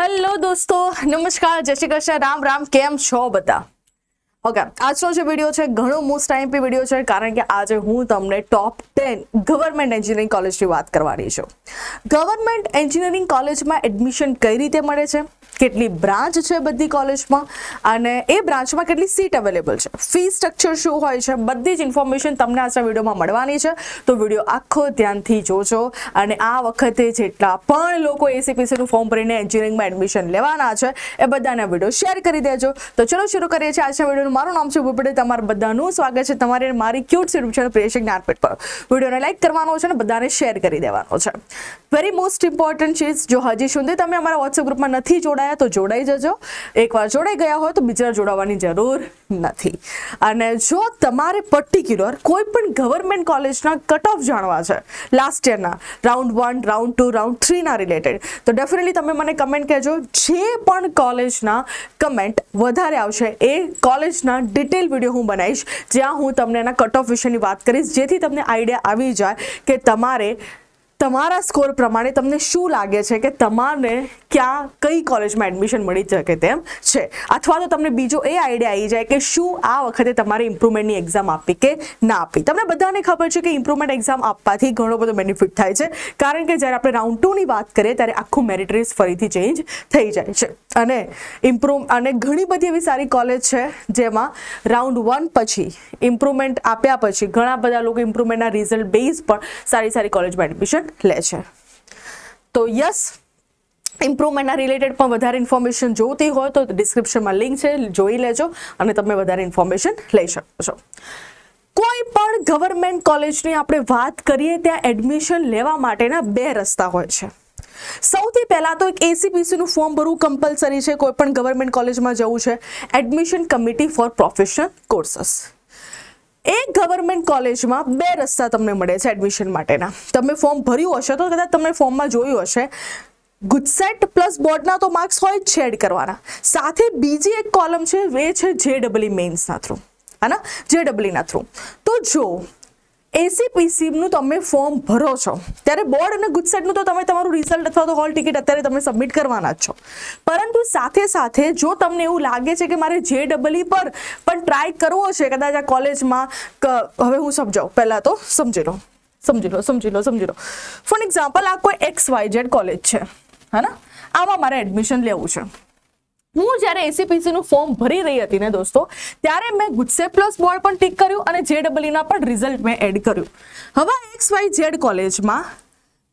Hello દોસ્તો, નમસ્કાર, જય શ્રી કૃષ્ણ, રામ રામ. કેમ છો બધા? ઓકે, આજનો જે વિડીયો છે ઘણો મોસ્ટ ટાઈમ વિડીયો છે, કારણ કે આજે હું તમને ટોપ 10 ગવર્મેન્ટ એન્જિનિયરિંગ કોલેજની વાત કરવાની છું. ગવર્મેન્ટ એન્જિનિયરિંગ કોલેજમાં એડમિશન કઈ રીતે મળે છે, કેટલી બ્રાન્ચ છે બધી કોલેજમાં, અને એ બ્રાન્ચમાં કેટલી સીટ અવેલેબલ છે, ફી સ્ટ્રક્ચર શું હોય છે, બધી જ ઇન્ફોર્મેશન તમને આજના વિડીયોમાં મળવાની છે. તો વિડીયો આખો ધ્યાનથી જોજો. અને આ વખતે જેટલા પણ લોકો એસીપીસીનું ફોર્મ ભરીને એન્જિનિયરિંગમાં એડમિશન લેવાના છે એ બધાના વિડીયો શેર કરી દેજો. તો ચલો શરૂ કરીએ છીએ આજના વિડીયો. મારું નામ છે ભૂપેન્દ્ર. તમારું બધાનું સ્વાગત છે તમારે મારી ક્યુટ યુટ્યુબ ચેનલ પ્રિયશિક જ્ઞાનપીઠ પર. વિડીયોને લાઈક કરવાનો છે અને બધાને શેર કરી દેવાનો છે. વેરી મોસ્ટ ઇમ્પોર્ટન્ટ ચીઝ, જો હજી સુધી તમે અમારા વોટ્સએપ ગ્રુપમાં નથી જોડાયા તો જોડાઈ જજો. એકવાર જોડાઈ ગયા હોય તો બીજા જોડાવાની જરૂર નથી. અને જો તમારે પર્ટિક્યુલર કોઈ પણ ગવર્મેન્ટ કોલેજના કટ ઓફ જાણવા છે લાસ્ટ યરના રાઉન્ડ 1, રાઉન્ડ 2, રાઉન્ડ 3 ના રિલેટેડ, તો ડેફિનેટલી તમે મને કમેન્ટ કહેજો. જે પણ કોલેજના કમેન્ટ વધારે આવશે એ કોલેજના ડિટેલ વિડીયો હું બનાવીશ, જ્યાં હું તમને એના કટ ઓફ વિશેની વાત કરીશ, જેથી તમને આઈડિયા આવી જાય કે તમારે તમારા સ્કોર પ્રમાણે તમને શું લાગે છે કે તમારે ક્યાં કઈ કોલેજમાં એડમિશન મળી શકે તેમ છે, અથવા તો તમને બીજો એ આઈડિયા આવી જાય કે શું આ વખતે તમારે ઇમ્પ્રુવમેન્ટની એક્ઝામ આપવી કે ના આપવી. તમને બધાને ખબર છે કે ઇમ્પ્રુવમેન્ટ એક્ઝામ આપવાથી ઘણો બધો બેનિફિટ થાય છે, કારણ કે જ્યારે આપણે રાઉન્ડ 2 ની વાત કરીએ ત્યારે આખું મેરિટ લિસ્ટ ફરીથી ચેન્જ થઈ જાય છે. અને ઘણી બધી એવી સારી કોલેજ છે જેમાં રાઉન્ડ 1 પછી ઇમ્પ્રુવમેન્ટ આપ્યા પછી ઘણા બધા લોકો ઇમ્પ્રુવમેન્ટના રિઝલ્ટ બેઝ પર સારી સારી કોલેજમાં એડમિશન લે છે. તો યસ, ઇમ્પ્રુવમેન્ટના રિલેટેડ પણ વધારે ઇન્ફોર્મેશન જોઈતી હોય તો ડિસ્ક્રિપ્શનમાં લિંક છે, જોઈ લેજો અને તમે વધારે ઇન્ફોર્મેશન લઈ શકો છો. કોઈ પણ ગવર્મેન્ટ કોલેજની આપણે વાત કરીએ ત્યાં એડમિશન લેવા માટેના 2 રસ્તા હોય છે. સૌથી પહેલા તો એક એસીપીસીનું ફોર્મ ભરવું કમ્પલસરી છે. કોઈ પણ ગવર્મેન્ટ કોલેજમાં જવું છે, admission committee four professional courses. એક ગવર્મેન્ટ કોલેજમાં 2 રસ્તા તમને મળે છે એડમિશન માટેના. તમે ફોર્મ ભર્યું હશે તો કદાચ તમે ફોર્મમાં જોયું હશે, ગુજસેટ પ્લસ બોર્ડના તો માર્ક્સ હોય જ છે એડ કરવાના, સાથે બીજી એક કોલમ છે એ છે જેડબલઈ મેઇન્સના થ્રુ, હા, જેડબલઈના થ્રુ. તો જો એસીપીસીનું તમે ફોર્મ ભરો છો ત્યારે બોર્ડ અને ગુજસેટનું તો તમે તમારું રિઝલ્ટ અથવા તો હોલ ટિકિટ અત્યારે તમે સબમિટ કરવાના જ છો, પરંતુ સાથે સાથે જો તમને એવું લાગે છે કે મારે જેડબલઈ પર પણ ટ્રાય કરવો છે કદાચ આ કોલેજમાં, હવે હું સમજાવું, પહેલાં તો સમજી લો. ફોર એક્ઝામ્પલ, આ કોઈ XYZ કોલેજ છે, હા ને, આમાં મારે એડમિશન લેવું છે. હું જ્યારે એસીપીસીનું ફોર્મ ભરી રહી હતી ને દોસ્તો, ત્યારે મેં ગુજસેટ પ્લસ બોર્ડ પણ ટિક કર્યું અને જેડબલઈના પણ રિઝલ્ટ મેં એડ કર્યું. હવે XYZ કોલેજમાં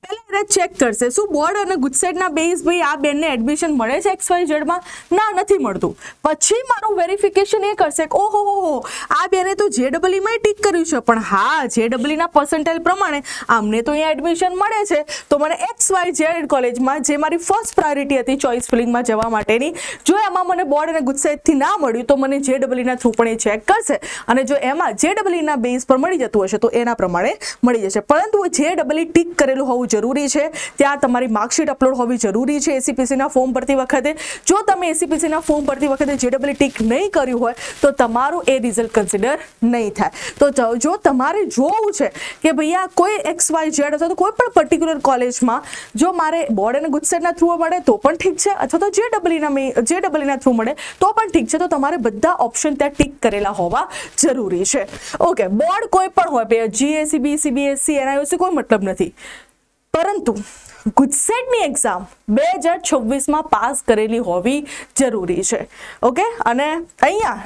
પહેલા ચેક કરશે શું બોર્ડ અને ગુજસેટના બેઝ ભાઈ આ બેનને એડમિશન મળે છે XYZમાં? ના, નથી મળતું. પછી મારું વેરિફિકેશન એ કરશે કે ઓહો, આ બેને તો જેડબલઈમાં ટિક કર્યું છે, પણ હા, જેડબલઈના પર્સન્ટાઇલ પ્રમાણે આમને તો અહીંયા એડમિશન મળે છે, તો મને XYZ કોલેજમાં જે મારી ફર્સ્ટ પ્રાયોરિટી હતી ચોઇસ ફિલિંગમાં જવા માટેની, જો એમાં મને બોર્ડ અને ગુજસેટથી ના મળ્યું તો મને જેડબલઈના થ્રુ પણ એ ચેક કરશે, અને જો એમાં જેડબલઈના બેઝ પર મળી જતું હશે તો એના પ્રમાણે મળી જશે. પરંતુ જેડબલઈ ટિક કરેલું હોવું જરૂરી છે, ત્યાં તમારી માર્કશીટ અપલોડ હોવી જરૂરી છે એસીપીસીના ફોર્મ ભરતી વખતે. જો તમે એસીપીસીના ફોર્મ ભરતી વખતે જેડબલઈ ટિક નહીં કર્યું હોય તો તમારું એ રિઝલ્ટ કન્સિડર નહીં થાય. તો જો તમારે જોવું છે કે ભૈયા કોઈ XYZ અથવા તો કોઈ પણ પર્ટિક્યુલર કોલેજમાં જો મારે બોર્ડ અને ગુજસેટના થ્રુ મળે તો પણ ઠીક છે, અથવા તો જેડબલઈના થ્રુ મળે તો પણ ઠીક છે, તો તમારે બધા ઓપ્શન ત્યાં ટિક કરેલા હોવા જરૂરી છે. ઓકે, બોર્ડ કોઈ પણ હોય, GACB, CBSE, NIOC, કોઈ મતલબ નથી, પરંતુ ગુજસેટની એક્ઝામ 2026માં પાસ કરેલી હોવી જરૂરી છે. ઓકે, અને અહીંયા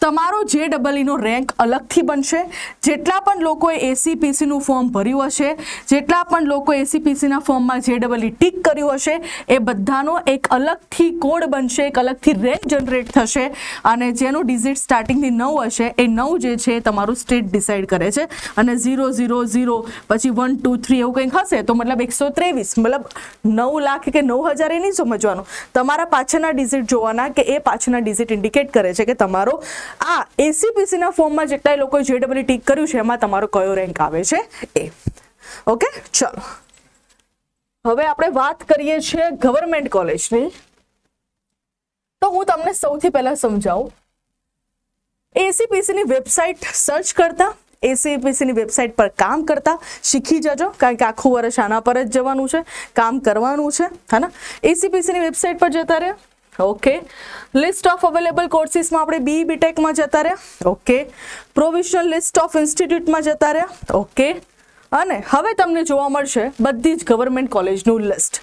તમારો જેડબલઈનો રેન્ક અલગથી બનશે. જેટલા પણ લોકોએ એસીપીસીનું ફોર્મ ભર્યું હશે, જેટલા પણ લોકો એસીપીસીના ફોર્મમાં જેડબલઈ ટિક કર્યું હશે, એ બધાનો એક અલગથી કોડ બનશે, એક અલગથી રેન્ક જનરેટ થશે, અને જેનું ડિજિટ સ્ટાર્ટિંગથી 9 હશે, એ 9 જે છે તમારું સ્ટેટ ડિસાઇડ કરે છે, અને 0, 0, 0 પછી 1, 2, 3 એવું કંઈક હશે તો મતલબ 123, મતલબ 9 લાખ કે 9,000 એ નહીં સમજવાનું, તમારા પાછળના ડિજિટ જોવાના કે એ પાછળના ડિજિટ ઇન્ડિકેટ કરે છે કે તમારો આ એસીપીસીના ફોર્મમાં જેટલા લોકોએ જેડબલઈ ટિક કર્યું છે એમાં તમારો કયો રેન્ક આવે છે એ. ઓકે, ચલો હવે આપણે વાત કરીએ છીએ ગવર્મેન્ટ કોલેજની. તો હું તમને સૌથી પહેલા સમજાવું, એસીપીસીની વેબસાઇટ સર્ચ કરતા એસીપીસીની વેબસાઇટ પર કામ કરતા શીખી જજો, કારણ કે આખું વર્ષ આના પર જ જવાનું છે, કામ કરવાનું છે, હે ને. એસીપીસીની વેબસાઇટ પર જતા રહે. ઓકે. લિસ્ટ ઓફ અવેલેબલ કોર્સિસમાં આપણે બીટેકમાં જતા રહ્યા. ઓકે. પ્રોવિઝનલ લિસ્ટ ઓફ ઇન્સ્ટિટ્યૂટમાં જતા રહ્યા. ઓકે. અને હવે તમને જોવા મળશે બધી જ ગવર્મેન્ટ કોલેજનું લિસ્ટ.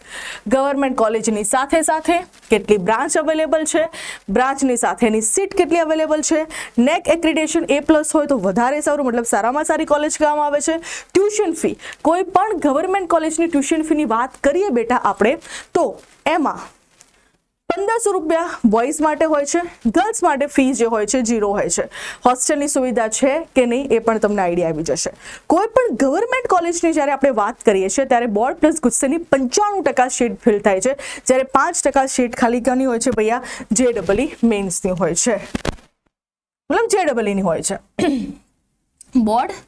ગવર્મેન્ટ કોલેજની સાથે સાથે કેટલી બ્રાન્ચ અવેલેબલ છે, બ્રાન્ચની સાથેની સીટ કેટલી અવેલેબલ છે, નેક એક્રિડેશન A+ હોય તો વધારે સારું, મતલબ સારામાં સારી કોલેજ કહેવામાં આવે છે. ટ્યુશન ફી, કોઈ પણ ગવર્મેન્ટ કોલેજની ટ્યુશન ફીની વાત કરીએ બેટા આપણે, તો એમાં 1500 રૂપિયા બોયઝ માટે હોય છે, ગર્લ્સ માટે ફી જે હોય છે 0 હોય છે. હોસ્ટેલની સુવિધા છે કે નહીં એ પણ તમને આઈડિયા આવી જશે. કોઈ પણ ગવર્મેન્ટ કોલેજની જ્યારે આપણે વાત કરીએ છીએ ત્યારે બોર્ડ પ્લસ ગુસ્સેની 95% સીટ ફિલ થાય છે, જ્યારે 5% સીટ ખાલી કોની હોય છે ભૈયા? JEE મેન્સની હોય છે, મતલબ JEE ની હોય છે. બોર્ડ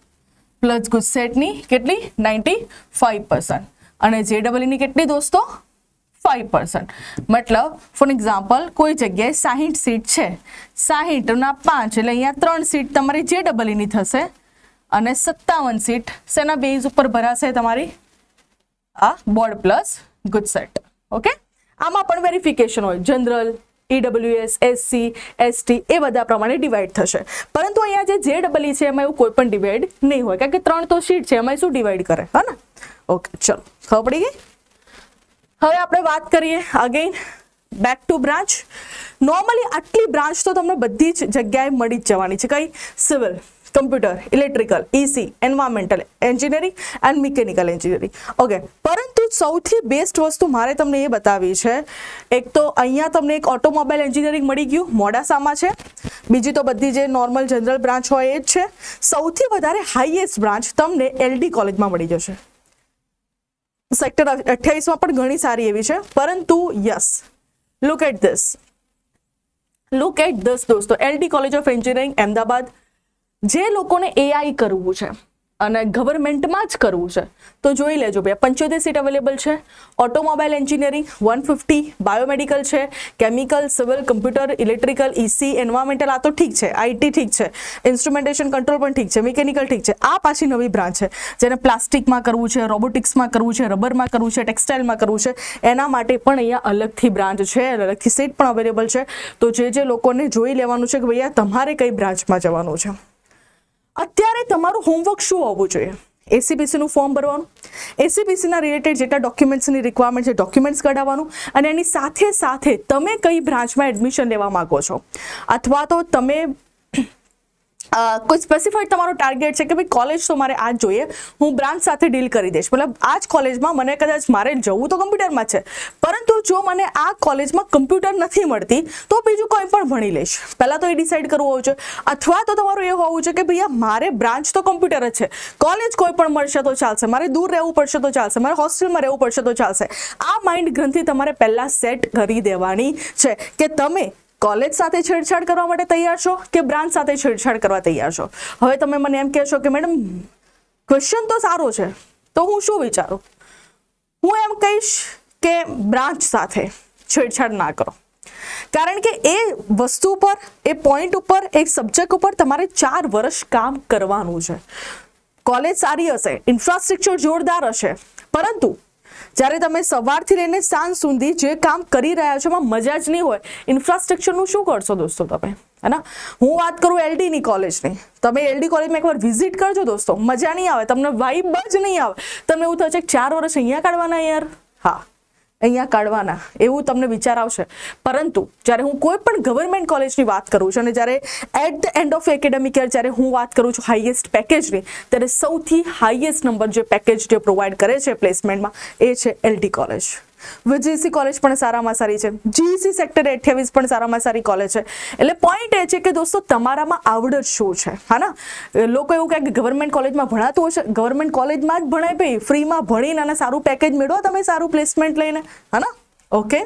પ્લસ ગુસ્સેટની કેટલી? 95%. અને JEE ની કેટલી દોસ્તો? 5%. મતલબ ફોર એક્ઝામ્પલ કોઈ જગ્યાએ 60 સીટ છે, 60 ના 5 એટલે અહીંયા 3 સીટ તમારી JEE ની થશે અને 57 સીટ શેના બેઝ ઉપર ભરાશે? તમારી આ બોર્ડ પ્લસ ગુજસેટ. ઓકે. આમાં પણ વેરિફિકેશન હોય, જનરલ, EWS, SC, ST એ બધા પ્રમાણે ડિવાઈડ થશે. પરંતુ અહીંયા જે JEE છે એમાં એવું કોઈ પણ ડિવાઈડ નહીં હોય, કારણ કે 3 તો સીટ છે, એમાં શું ડિવાઈડ કરે, હા ને. ઓકે, ચલો ખબર પડી ગઈ. હવે આપણે વાત કરીએ again back to branch. Normally આટલી બ્રાન્ચ તો તમને બધી જ જગ્યાએ મળી જ જવાની છે. કઈ? Civil, computer, electrical, EC, environmental engineering and mechanical engineering. Okay. પરંતુ સૌથી બેસ્ટ વસ્તુ મારે તમને એ બતાવી છે, એક તો અહીંયા તમને એક ઓટોમોબાઈલ એન્જિનિયરિંગ મળી ગયું, મોડાસામાં છે. બીજી તો બધી જે નોર્મલ જનરલ બ્રાન્ચ હોય એ જ છે. સૌથી વધારે હાઈએસ્ટ બ્રાન્ચ તમને LD કોલેજમાં મળી જશે. સેક્ટર 28માં પણ ઘણી સારી એવી છે. પરંતુ યસ, લુક એટ ધીસ દોસ્તો, LD college of engineering Ahmedabad. જે લોકોને AI કરવું છે અને ગવર્મેન્ટમાં જ કરવું છે તો જોઈ લેજો ભાઈ, 75 સીટ અવેલેબલ છે. ઓટોમોબાઈલ એન્જિનિયરિંગ 150, બાયોમેડિકલ છે, chemical, civil, computer, electrical, EC, environmental આ તો ઠીક છે, IT ઠીક છે, ઇન્સ્ટ્રુમેન્ટેશન કંટ્રોલ પણ ઠીક છે, મિકેનિકલ ઠીક છે. આ પાછી નવી બ્રાન્ચ છે જેને પ્લાસ્ટિકમાં કરવું છે, રોબોટિક્સમાં કરવું છે, રબરમાં કરવું છે, ટેક્સટાઇલમાં કરવું છે, એના માટે પણ અહીંયા અલગથી બ્રાન્ચ છે, અલગથી સીટ પણ અવેલેબલ છે. તો જે લોકોને જોઈ લેવાનું છે કે ભૈયા તમારે કઈ બ્રાન્ચમાં જવાનું છે. અત્યારે તમારું હોમવર્ક શું હોવું જોઈએ? એસીપીસીનું ફોર્મ ભરવાનું, એસીપીસીના રિલેટેડ જેટલા ડોક્યુમેન્ટ્સની રિક્વાયરમેન્ટ છે ડોક્યુમેન્ટ્સ કઢાવવાનું, અને એની સાથે સાથે તમે કઈ બ્રાન્ચમાં એડમિશન લેવા માંગો છો, અથવા તો તમે કોઈ સ્પેસિફાઈડ તમારો ટાર્ગેટ છે કે ભાઈ કોલેજ તો મારે આ જ જોઈએ, હું બ્રાન્ચ સાથે ડીલ કરી દઈશ, મતલબ આ જ કોલેજમાં મને કદાચ મારે જવું તો કમ્પ્યુટરમાં છે, પરંતુ જો મને આ કોલેજમાં કમ્પ્યુટર નથી મળતી તો બીજું કોઈ પણ ભણી લઈશ. પહેલાં તો એ ડિસાઇડ કરવું હોવું જોઈએ. અથવા તો તમારું એ હોવું જોઈએ કે ભૈયા મારે બ્રાન્ચ તો કમ્પ્યુટર જ છે, કોલેજ કોઈ પણ મળશે તો ચાલશે, મારે દૂર રહેવું પડશે તો ચાલશે, મારે હોસ્ટેલમાં રહેવું પડશે તો ચાલશે. આ માઇન્ડ ગ્રંથિ તમારે પહેલાં સેટ કરી દેવાની છે કે તમે કોલેજ સાથે છેડછાડ કરવા માટે તૈયાર છો કે બ્રાન્ચ સાથે છેડછાડ કરવા તૈયાર છો. હવે તમે મને એમ કહેશો કે મેડમ ક્વેશ્ચન તો સારો છે, તો હું શું વિચારું? હું એમ કહીશ કે બ્રાન્ચ સાથે છેડછાડ ના કરો, કારણ કે એ વસ્તુ પર, એ પોઈન્ટ ઉપર, એક સબ્જેક્ટ ઉપર તમારે 4 વર્ષ કામ કરવાનું છે. કોલેજ સારી હશે, ઇન્ફ્રાસ્ટ્રક્ચર જોરદાર હશે, પરંતુ જ્યારે તમે સવારથી લઈને સાંજ સુધી જે કામ કરી રહ્યા છો એમાં મજા જ નહીં હોય, ઇન્ફ્રાસ્ટ્રક્ચરનું શું કરશો દોસ્તો તમે? હે ને. હું વાત કરું LDની કોલેજની, તમે LD કોલેજમાં એકવાર વિઝિટ કરજો દોસ્તો, મજા નહીં આવે, તમને વાઇબ જ નહીં આવે. તમને એવું થશે કે 4 વર્ષ અહીંયા કાઢવાના યાર, હા અહીંયા કાઢવાના, એવું તમને વિચાર આવશે. પરંતુ જ્યારે હું કોઈ પણ ગવર્મેન્ટ કોલેજની વાત કરું છું અને જ્યારે at the end of academic year જ્યારે હું વાત કરું છું હાઈએસ્ટ પેકેજની, ત્યારે સૌથી હાઈએસ્ટ નંબર જે પેકેજ જે પ્રોવાઈડ કરે છે પ્લેસમેન્ટમાં એ છે LD કોલેજ. VGC કોલેજ પણ સારામાં સારી છે, GEC સેક્ટર 28 પણ સારામાં સારી કોલેજ છે. એટલે પોઈન્ટ એ છે કે દોસ્તો તમારામાં આવડત શું છે. હા ના, લોકો એવું કહે કે ગવર્મેન્ટ કોલેજમાં ભણાતું હશે, ગવર્મેન્ટ કોલેજમાં જ ભણાય ભાઈ, ફ્રીમાં ભણીને અને સારું પેકેજ મેળવો તમે, સારું પ્લેસમેન્ટ લઈને, હા ના. ઓકે,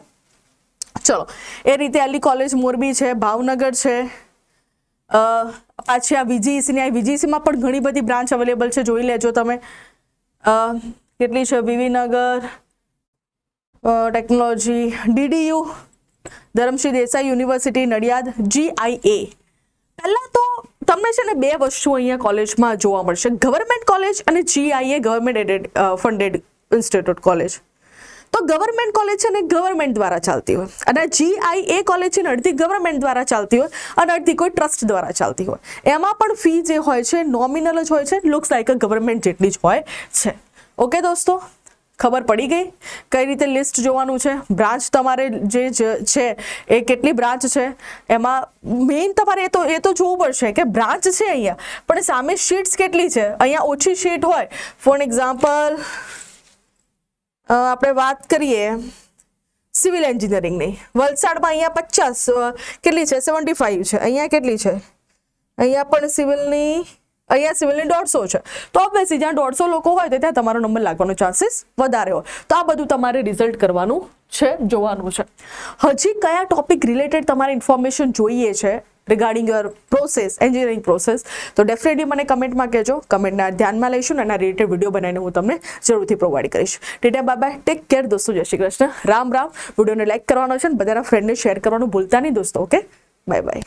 ચલો એ રીતે LD કોલેજ મોરબી છે, ભાવનગર છે, પાછી આ VGCની, આ VGCમાં પણ ઘણી બધી બ્રાન્ચ અવેલેબલ છે, જોઈ લેજો તમે કેટલી છે. વિવીનગર technology, DDU Dharamshi Desai university Nadiad, GIA પહેલા તો તમને છે ને બે વસ્તુ અહીંયા કોલેજમાં જોવા મળશે, ગવર્મેન્ટ કોલેજ અને GIA government aided funded institute college. તો ગવર્મેન્ટ કોલેજ છે ને ગવર્મેન્ટ દ્વારા ચાલતી હોય, અને GIA કોલેજ છે ને અડધી ગવર્મેન્ટ દ્વારા ચાલતી હોય અને અડધી કોઈ ટ્રસ્ટ દ્વારા ચાલતી હોય. એમાં પણ ફી જે હોય છે નોમિનલ જ હોય છે, લુક્સ લાઈક અ ગવર્મેન્ટ જેટલી જ હોય છે. ઓકે દોસ્તો, ખબર પડી ગઈ કઈ રીતે લિસ્ટ જોવાનું છે. બ્રાન્ચ તમારે જે છે એ કેટલી બ્રાન્ચ છે, એમાં મેઇન તમારે એ તો જોવું પડશે કે બ્રાન્ચ છે અહીંયા, પણ સામે શીટ્સ કેટલી છે. અહીંયા ઓછી શીટ હોય, ફોર એક્ઝામ્પલ આપણે વાત કરીએ સિવિલ એન્જિનિયરિંગની, વલસાડમાં અહીંયા 50 કેટલી છે 75 છે, અહીંયા કેટલી છે, અહીંયા પણ સિવિલની 150 છે. તો ઓબ્વિયસલી જ્યાં 150 લોકો હોય તો ત્યાં તમારો નંબર લાગવાનો ચાન્સીસ વધારે હોય. તો આ બધું તમારે રિઝલ્ટ કરવાનું છે, જોવાનું છે. હજી કયા ટોપિક રિલેટેડ તમારે ઇન્ફોર્મેશન જોઈએ છે regarding your process, engineering process, તો ડેફિનેટલી મને કમેન્ટમાં કહેજો. કમેન્ટના ધ્યાનમાં લઈશું અને એના રિલેટેડ વિડીયો બનાવીને હું તમને જરૂરથી પ્રોવાઈડ કરીશ. ટેટા બાય બાય, ટેક કેર દોસ્તો, જય શ્રી કૃષ્ણ, રામ રામ. વિડીયોને લાઈક કરવાનો છે અને બધાના ફ્રેન્ડને શેર કરવાનું ભૂલતા નહીં દોસ્તો. Okay, bye bye.